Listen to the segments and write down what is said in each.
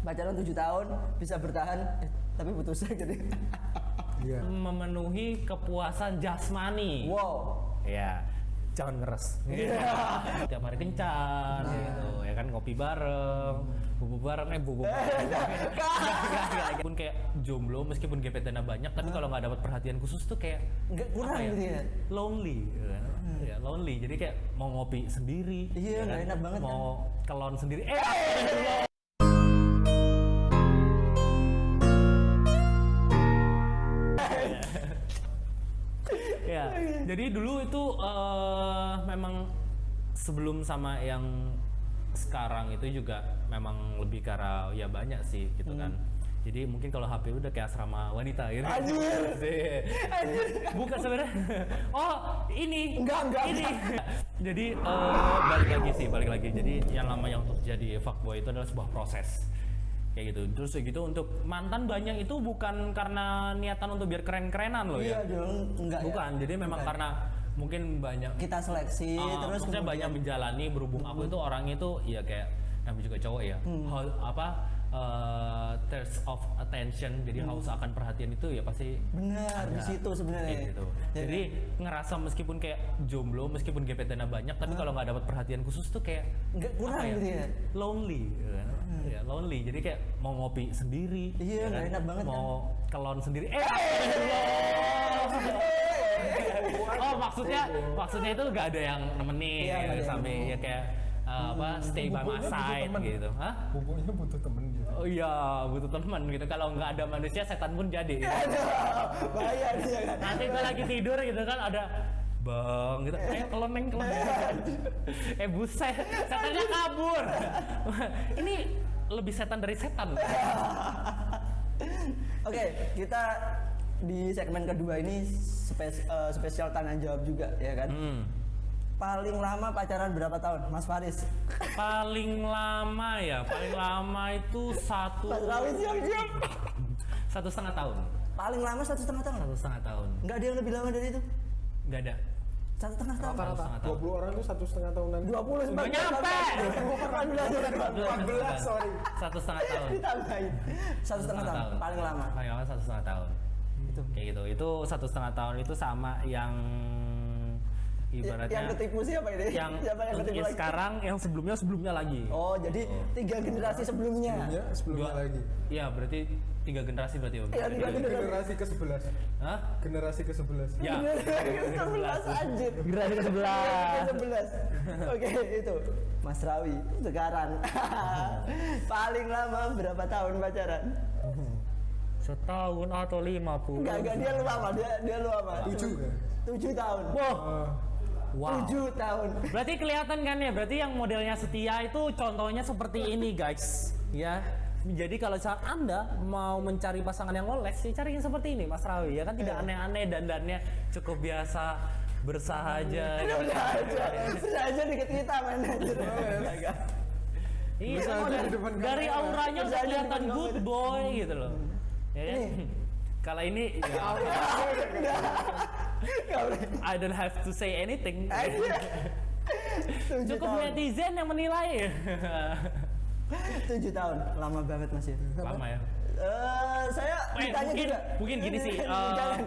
pacaran 7 tahun bisa bertahan tapi putus gitu. Iya. Memenuhi kepuasan jasmani. Wow. Ya, jangan ngeres. Tiap hari kencan gitu, ya kan ngopi bareng, bubuk bareng, bubuk bareng. Meskipun kayak jomblo, meskipun gebetannya banyak, tapi kalau nggak dapat perhatian khusus tuh kayak Nggak kurang gitu ya. lonely, gitu kan? Ya lonely. Jadi kayak mau ngopi sendiri, Iya, ya nggak enak banget mau kelon sendiri. Ya, jadi dulu itu memang sebelum sama yang sekarang itu juga memang lebih ke arah ya banyak sih gitu kan. Jadi mungkin kalau HP udah kayak asrama wanita gitu. Anjir. Bukan sebenarnya. Oh, ini. Enggak. Ini. Jadi balik lagi. Jadi yang namanya untuk jadi fuckboy itu adalah sebuah proses. Kayak gitu. Terus gitu untuk mantan banyak itu bukan karena niatan untuk biar keren-kerenan loh Iya ya. dong, enggak Bukan. ya. Jadi memang Bukan. karena mungkin banyak Kita seleksi terus maksudnya banyak menjalani berhubung aku itu orangnya itu ya kayak namanya juga cowok ya. Thirst of attention, jadi haus akan perhatian itu ya pasti benar di ada. situ sebenarnya. Kayak gitu. Ya, Jadi ngerasa meskipun kayak jomblo, meskipun gebetannya banyak, tapi kalau nggak dapat perhatian khusus tuh kayak nggak kurang gitu ya. lonely, gitu kan? Ya, lonely. Jadi kayak mau ngopi sendiri, Iya, nggak enak banget mau kelon sendiri. Oh maksudnya itu nggak ada yang nemenin, Iya, nggak ada yang sampai ya kayak stay by my side gitu. Hah? Bubuknya butuh temen gitu. Oh iya, butuh teman gitu. Kalau nggak ada manusia, setan pun jadi. Gitu. Bahaya dia kan. Nanti gue lagi tidur gitu kan ada bang gitu, kelon. Buset, setannya kabur. Ini lebih setan dari setan. Oke, kita di segmen kedua ini spesial tanya jawab juga ya kan. Paling lama pacaran berapa tahun, Mas Faris? Paling lama itu Mas Rawi siap. 1,5 tahun. Paling lama 1,5 tahun. 1,5 tahun. Nggak ada yang lebih lama dari itu? Nggak ada. 1,5 tahun. Rata-rata 1,5 tahun. 20 orang itu 1,5 tahunan. 20 Nggak nyampe. 14 sorry. 1,5 tahun. Ditambahin. 1,5 tahun. Paling lama. Paling lama 1,5 tahun. Itu. Kayak gitu. Itu 1,5 tahun itu sama yang ibaratnya Yang ketipu siapa ini? Siapa yang ketipu lagi? sekarang yang sebelumnya lagi. Oh, jadi 3 generasi sebelumnya. Sebelumnya lagi. Iya, berarti 3 generasi berarti Om. Iya, 3 generasi. Generasi ke-11. Hah? Generasi ke-11. Ya. Ke-11 anjir. Generasi ke-11. Ke-11. Oke, itu Mas Rawi sekarang. Paling lama berapa tahun pacaran? Setahun atau 50? Enggak, dia lu lama, dia lu lama. 7 tahun. Wow. 7 tahun. Berarti kelihatan kan ya, berarti yang modelnya setia itu contohnya seperti ini guys. Ya. Jadi kalau saat Anda mau mencari pasangan yang loles, ya cari yang seperti ini Mas Rawi ya kan, tidak aneh-aneh, dandannya cukup biasa, bersahaja. Sudah aja dikit kita main aja. Iya, Bersahaja kan di depan dari kamera. auranya udah Bersahaja di kelihatan depan good kamera. boy gitu loh. Ya kan? Ini. Kalau ini ya, I don't have to say anything. Cukup netizen yang menilai. 7 tahun, lama banget Mas ya. Lama ya. Saya ditanya juga. Mungkin gini sih. Jangan.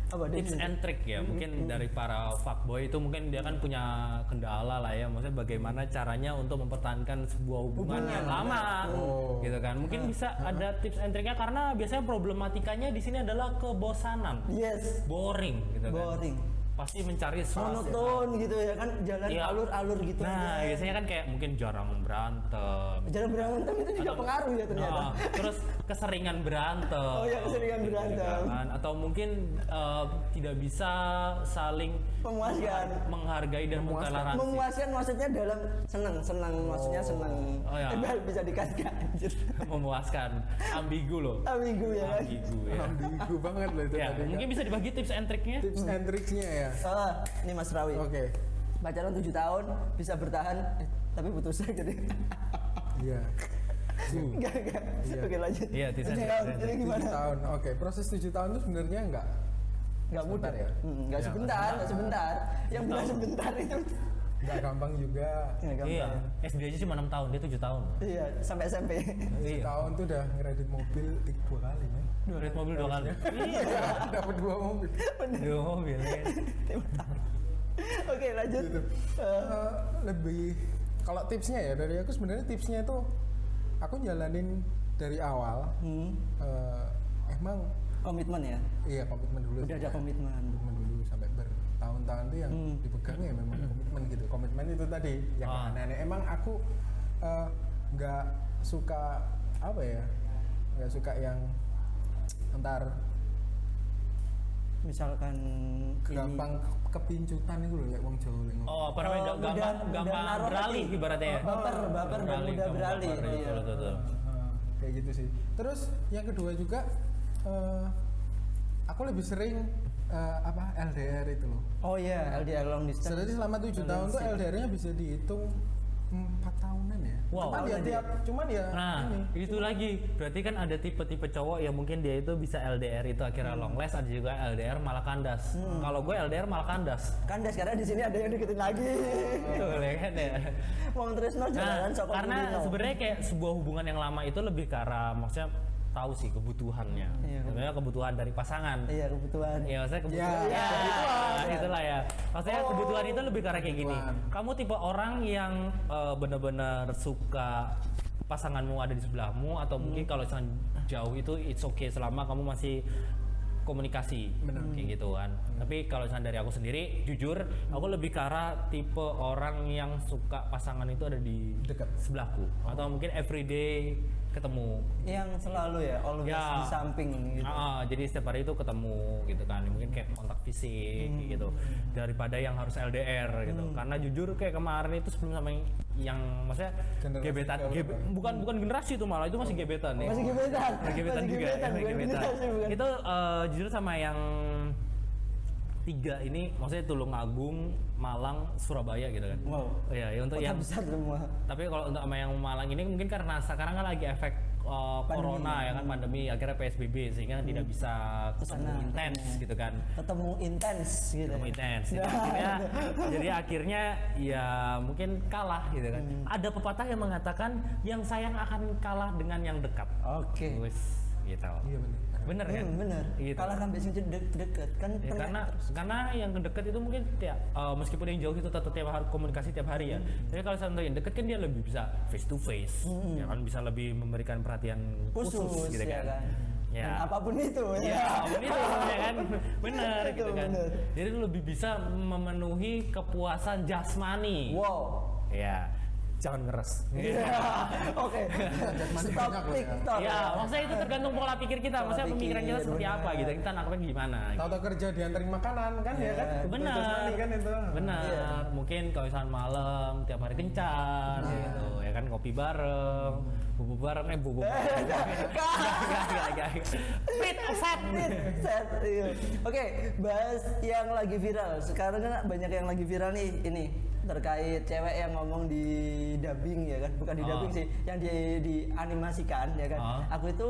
Apa dia? Tips and trick ya, mungkin dari para fuckboy itu mungkin dia kan punya kendala lah ya, maksudnya bagaimana caranya untuk mempertahankan sebuah hubungan yang lama, gitu kan. Mungkin bisa ada tips and tricknya karena biasanya problematikanya di sini adalah kebosanan, Yes. boring, gitu kan. Boring. Pasti mencari sesuatu. Monoton gitu ya kan, jalan Iya. alur-alur gitu Nah, aja. biasanya kan kayak mungkin jarang berantem. Jarang berantem itu juga pengaruh ya ternyata. Terus keseringan berantem. Oh iya, keseringan berantem. Kan? Atau mungkin tidak bisa saling Memuaskan. menghargai dan mentoleransi. Memuaskan maksudnya dalam senang, maksudnya senang. Oh, ya. Bisa dikasih anjir. Memuaskan, ambigu loh. Ambigu ya kan. Ambigu ya. Ambigu banget loh itu Ya, tadi. mungkin bisa dibagi tips and triknya. Tips and tricksnya ya. Ini Mas Rawi. Oke. Pacaran 7 tahun bisa bertahan tapi putus gitu. Iya. Enggak. Iya. Oke lanjut. Iya, tips and 7 trick. tahun. Jadi 7 gimana? tahun. Oke, proses 7 tahun itu sebenarnya enggak Enggak mudah sebentar ya. Enggak Ya, sebentar. Yang bilang sebentar itu nggak gampang juga. Nggak gampang. Iya, SD aja cuma 6 tahun, dia 7 tahun. Iya, sampai SMP. Iya. Tahun tuh udah ngeredit mobil 2 kali men. Kredit mobil 2 kali. Iya, Dapat 2 mobil. 2 mobil. Ya. Oke, lanjut. Gitu. Lebih kalau tipsnya ya dari aku sebenarnya tipsnya itu aku jalanin dari awal. Emang Komitmen ya. iya komitmen dulu. Udah ada komitmen. Komitmen dulu sampai bertahun-tahun tuh yang dipegang ya memang komitmen gitu. Komitmen itu tadi yang aneh-aneh. Emang aku nggak suka apa ya? Nggak suka yang ntar Misalkan gampang kepincutan itu loh ya wong Jawa lek ngomong. Oh, apa namanya? Gampang naruh beralih hati. ibaratnya ya. Baper dan mudah beralih. Baper, Iya. betul. Kayak gitu sih. Terus yang kedua juga aku lebih sering LDR itu loh. Oh iya, LDR long distance. Jadi selama 7 tahun tuh LDR-nya bisa dihitung 4 tahunan ya. Wow. Cuman ya Nah, ini. itu lagi. Berarti kan ada tipe-tipe cowok yang mungkin dia itu bisa LDR itu akhirnya long last, ada juga LDR malah kandas. Kalau gue LDR malah kandas. Kandas karena di sini ada yang deketin lagi. Betul ya kan ya. Wong Tresno Nah, jalan sokok karena kulino. sebenarnya kayak sebuah hubungan yang lama itu lebih ke arah maksudnya tahu sih kebutuhannya. Iya. Sebenarnya kebutuhan dari pasangan. Iya, kebutuhan. Iya, maksudnya kebutuhan. Iya, kebutuhan. Itulah ya. Maksudnya kebutuhan itu lebih karena kayak gini. Kebutuhan. Kamu tipe orang yang benar-benar suka pasanganmu ada di sebelahmu atau mungkin kalau misalnya jauh itu it's okay selama kamu masih komunikasi kayak gitu kan. Tapi kalau misalnya dari aku sendiri jujur aku lebih ke arah tipe orang yang suka pasangan itu ada di Dekat. sebelahku atau mungkin everyday ketemu. Yang selalu ya, always Ya. di samping gitu. Jadi setiap hari itu ketemu gitu kan, mungkin kayak kontak fisik kayak gitu daripada yang harus LDR gitu. Karena jujur kayak kemarin itu sebelum sama yang maksudnya Generasi gebetan, berapa? bukan generasi itu malah itu masih gebetan ya. Masih gebetan. Gebetan Masih juga, gebetan, masih bukan gebetan. generasi, bukan. Itu jujur sama yang 3 ini, maksudnya Tulungagung, Malang, Surabaya gitu kan. Wow. Iya, ya untuk Kota yang besar semua. tapi kalau untuk sama yang Malang ini mungkin karena sekarang kan lagi efek corona ya kan, pandemi akhirnya PSBB sehingga tidak bisa ketemu Kesana. intens gitu kan. Ketemu intens gitu. Ketemu intens. Nah, Jadi akhirnya ya mungkin kalah gitu kan. Ada pepatah yang mengatakan yang sayang akan kalah dengan yang dekat. Oke. Wis gitu. Iya benar. Bener kan? Bener. Gitu. Kalau sampai sini deket kan Ya, karena yang dekat itu mungkin tiap meskipun yang jauh itu tetap tiap hari komunikasi tiap hari ya. Tapi kalau untuk yang dekat kan dia lebih bisa face to face, ya kan bisa lebih memberikan perhatian khusus gitu ya kan. Dan apapun itu Ya, itu ya kan, benar Itu gitu kan. bener. Jadi lu lebih bisa memenuhi kepuasan jasmani. Wow. Ya, jangan ngeres. Oke. Stop banyak loh ya. TikTok. Ya, maksudnya itu tergantung pola pikir kita. Pola Maksudnya pemikiran kita pikir, seperti apa benar. gitu. Kita nangkepnya gimana. Gitu. Tahu-tahu kerja diantarin makanan kan ya kan? Benar. Jasmani kan itu. Benar. Iya. Mungkin kalau misalnya malam tiap hari kencan gitu, ya kan ngopi bareng, bubuk bareng, bubuk bareng. Gak. Fit, set. Set, iya. Oke, bahas yang lagi viral. Sekarang kan banyak yang lagi viral nih ini terkait cewek yang ngomong di dubbing ya kan, bukan di dubbing sih, yang dianimasikan ya kan. Aku itu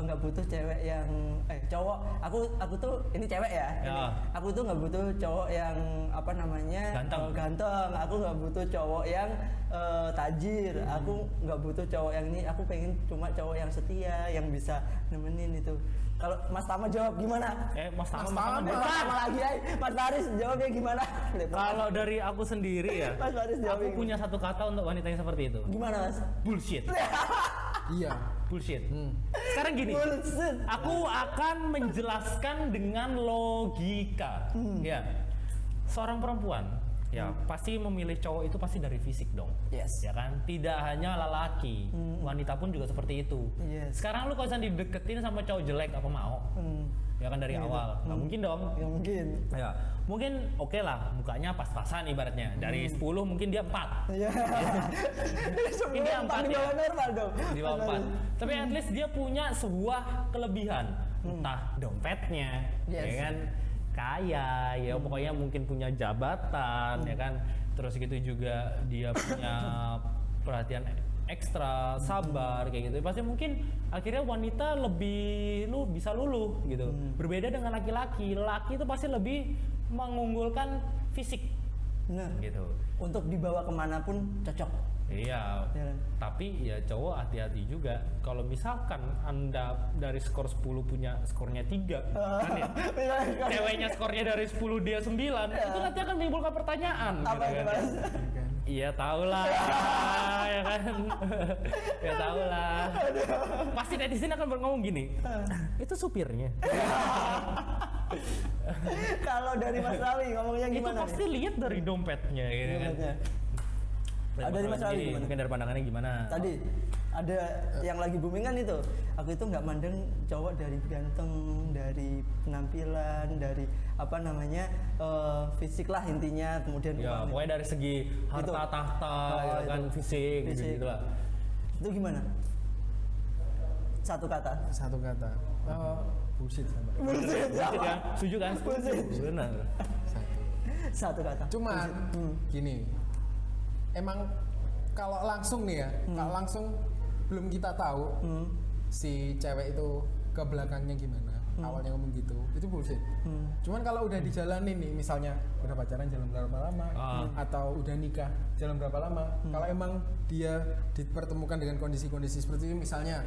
nggak butuh cewek yang cowok. Aku tuh ini cewek ya. Ya. Ini. Aku tuh nggak butuh cowok yang apa namanya Ganteng. Aku nggak butuh cowok yang tajir. Aku nggak butuh cowok yang ini. Aku pengen cuma cowok yang setia, yang bisa nemenin itu. Kalau Mas Tama jawab gimana? Mas Tama Mas Tama lagi ay. Mas Faris jawabnya gimana? Kalau dari aku sendiri ya, Mas Faris jawab aku punya satu kata untuk wanita yang seperti itu. gimana Mas? Bullshit. Iya. Bullshit. Sekarang gini, Bullshit. aku akan menjelaskan dengan logika. Ya, seorang perempuan ya pasti memilih cowok itu pasti dari fisik dong. Yes. Ya kan, tidak hanya lelaki, wanita pun juga seperti itu. Yes. Sekarang lu kalau misalnya dideketin sama cowok jelek apa mau? Ya kan dari awal, nggak mungkin dong. Nggak mungkin. Ya, mungkin oke lah, mukanya pas-pasan ibaratnya. Dari 10 mungkin dia 4. Iya. Ini Semua empat di ya? bawah normal dong. Di bawah 4. Tapi at least dia punya sebuah kelebihan. Entah dompetnya, Yes. ya kan, kaya, ya pokoknya mungkin punya jabatan, ya kan. Terus gitu juga dia punya perhatian ekstra, sabar kayak gitu. Pasti mungkin akhirnya wanita lebih bisa luluh gitu. Berbeda dengan laki-laki. Laki itu pasti lebih mengunggulkan fisik. Nah, gitu. untuk dibawa kemanapun cocok. Iya, Ya kan? tapi ya cowok hati-hati juga. Kalau misalkan Anda dari skor 10 punya skornya 3, kan ya? Ceweknya skornya dari 10 dia 9, itu nanti akan menimbulkan pertanyaan. Apa gitu itu, kan. Mas? Iya tahu lah, ya kan? Ya tahu lah. Pasti netizen akan ngomong gini, itu supirnya. Kalau dari Mas Rawi ngomongnya Itu gimana? pasti lihat dari dompetnya, gitu kan? Dompetnya. Dan Dari Mas Rawi gini, gimana? mungkin dari pandangannya gimana? Tadi ada yang lagi booming kan itu. Aku itu nggak mandang cowok dari ganteng, dari penampilan, dari apa namanya fisik lah intinya. Kemudian Ya, uang. pokoknya dari segi harta Itu. tahta, ya kan, itu. fisik, Fisik. gitu lah. Itu gimana? Satu kata. Bullshit sama. Bullshit, Bullshit apa? kan? Setuju kan? Bullshit. Benar. Satu kata. Cuman gini, emang kalau langsung nih ya, kalau langsung belum kita tahu si cewek itu ke belakangnya gimana, awalnya ngomong gitu, itu bullshit. Cuman kalau udah dijalanin nih, misalnya udah pacaran jalan berapa lama, atau udah nikah jalan berapa lama, kalau emang dia dipertemukan dengan kondisi-kondisi seperti itu, misalnya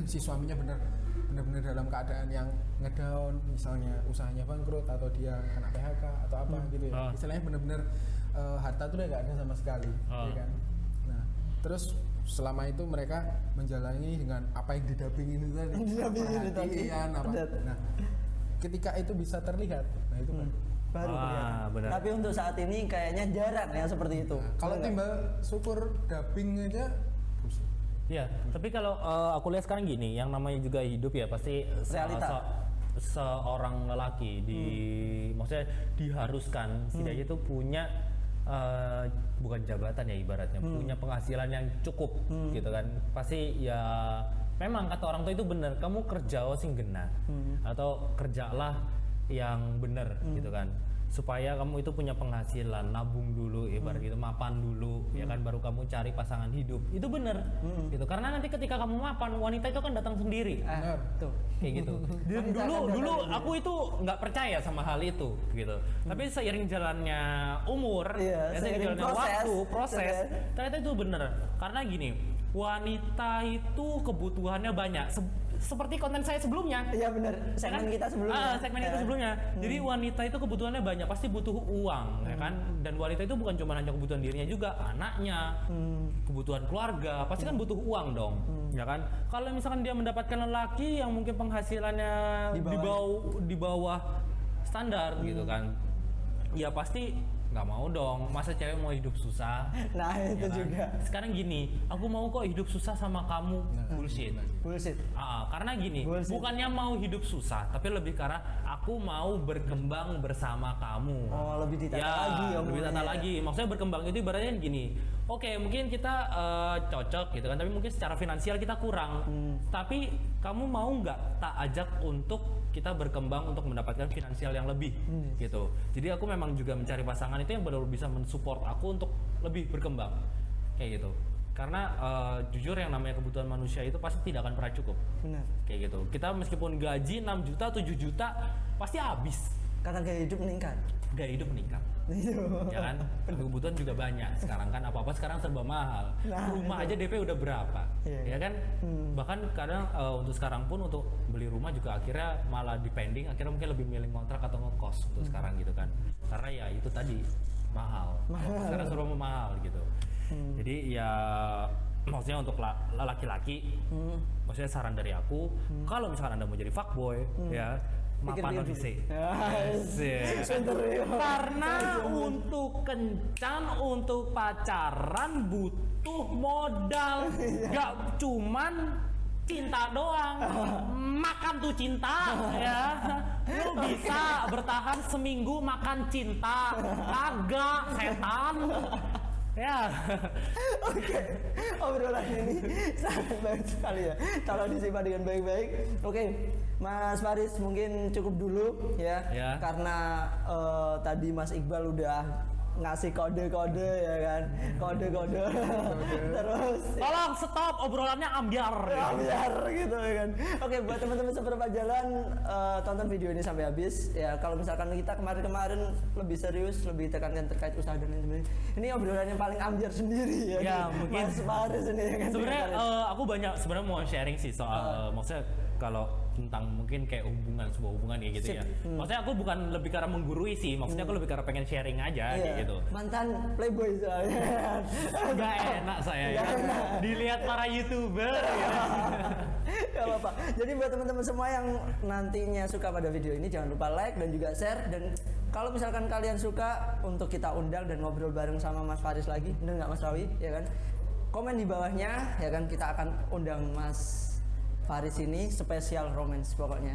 si suaminya benar-benar dalam keadaan yang ngedown, misalnya usahanya bangkrut atau dia kena PHK atau apa gitu ya, istilahnya benar-benar harta tuh udah nggak ada sama sekali, ya kan. Nah, terus selama itu mereka menjalani dengan apa yang didampingin itu tadi, perhatian apa. Nah, ketika itu bisa terlihat, nah itu Baru kelihatan. benar. Tapi untuk saat ini kayaknya jarang yang seperti itu. kalau timbal syukur dubbing aja pusing. Iya, tapi kalau aku lihat sekarang gini, yang namanya juga hidup ya pasti Realita. seorang lelaki maksudnya diharuskan setidaknya itu punya bukan jabatan ya ibaratnya, punya penghasilan yang cukup gitu kan. Pasti ya memang kata orang tua itu benar, kamu kerja sing genah atau kerjalah yang benar gitu kan, supaya kamu itu punya penghasilan, nabung dulu ibarat gitu, mapan dulu ya kan, baru kamu cari pasangan hidup. Itu benar gitu, karena nanti ketika kamu mapan, wanita itu kan datang sendiri. Benar. Tuh. Kayak gitu. Dan dulu aku itu nggak percaya sama hal itu gitu. Tapi seiring jalannya umur, Iya, ya, seiring jalannya proses, waktu, gitu proses, kan. ternyata itu bener. Karena gini, wanita itu kebutuhannya banyak. Seperti konten saya sebelumnya. Iya benar. Segmen kita sebelumnya. Segmen kita sebelumnya. Jadi wanita itu kebutuhannya banyak, pasti butuh uang, ya kan? Dan wanita itu bukan cuma hanya kebutuhan dirinya juga, anaknya, kebutuhan keluarga, pasti kan butuh uang dong, ya kan? Kalau misalkan dia mendapatkan lelaki yang mungkin penghasilannya di bawah standar gitu kan, ya pasti nggak mau dong. Masa cewek mau hidup susah? Nah itu ya kan? juga. Sekarang gini, aku mau kok hidup susah sama kamu, bullshit. Bullshit. Karena gini, Bullshit. bukannya mau hidup susah, tapi lebih karena aku mau berkembang bersama kamu. Oh lebih ditata Ya, lagi. lebih tata lagi. Maksudnya berkembang itu ibaratnya gini. Oke, mungkin kita cocok gitu kan, tapi mungkin secara finansial kita kurang. Tapi kamu mau nggak tak ajak untuk kita berkembang untuk mendapatkan finansial yang lebih gitu. Jadi aku memang juga mencari pasangan itu yang benar-benar bisa mensupport aku untuk lebih berkembang kayak gitu. Karena jujur yang namanya kebutuhan manusia itu pasti tidak akan pernah cukup. Benar. Kayak gitu. Kita meskipun gaji 6 juta, 7 juta pasti habis. Karena gaya hidup meningkat. Gaya hidup meningkat. Itu. Ya kan? Kebutuhan juga banyak. Sekarang kan apa-apa sekarang serba mahal. Nah, Rumah aja DP udah berapa? Iya. Ya kan? Bahkan kadang untuk sekarang pun untuk beli rumah juga akhirnya malah dipending, akhirnya mungkin lebih milih kontrak atau ngekos untuk sekarang gitu kan. Karena ya itu tadi mahal. Sekarang serba mahal gitu. Jadi ya maksudnya untuk laki-laki, maksudnya saran dari aku, kalau misalkan Anda mau jadi fuckboy, ya mapan Pikir-pikir sih. Asik. Karena untuk kencan, untuk pacaran butuh modal, gak cuman cinta doang, makan tuh cinta ya. Lu bisa bertahan seminggu makan cinta, kagak setan. Ya. Oke, obrolan ini sangat baik sekali ya. Kalau disimak dengan baik-baik. Oke, Mas Faris mungkin cukup dulu ya. Ya. Karena tadi Mas Iqbal udah ngasih kode-kode ya kan, kode-kode. Terus Tolong stop obrolannya ambiar. biar gitu ya kan. Oke, buat teman-teman seperempat jalan, tonton video ini sampai habis ya. Kalau misalkan kita kemarin lebih serius, lebih tekankan terkait usaha dan lain sebagainya, ini obrolan yang paling ambiar sendiri ya. Ya, mungkin Mas Faris ini ya kan. Sebenarnya aku banyak sebenarnya mau sharing sih soal maksudnya kalau tentang mungkin kayak sebuah hubungan kayak gitu ya. Maksudnya aku bukan lebih karena menggurui sih, maksudnya aku lebih karena pengen sharing aja Iya. kayak gitu. Mantan playboy soalnya. Gak enak saya ya. Dilihat para YouTuber ya. Gak apa-apa. Jadi buat teman-teman semua yang nantinya suka pada video ini, jangan lupa like dan juga share. Dan kalau misalkan kalian suka untuk kita undang dan ngobrol bareng sama Mas Faris lagi, bener nggak Mas Rawi? Ya kan? Komen di bawahnya, ya kan, kita akan undang Mas Faris ini spesial romance pokoknya.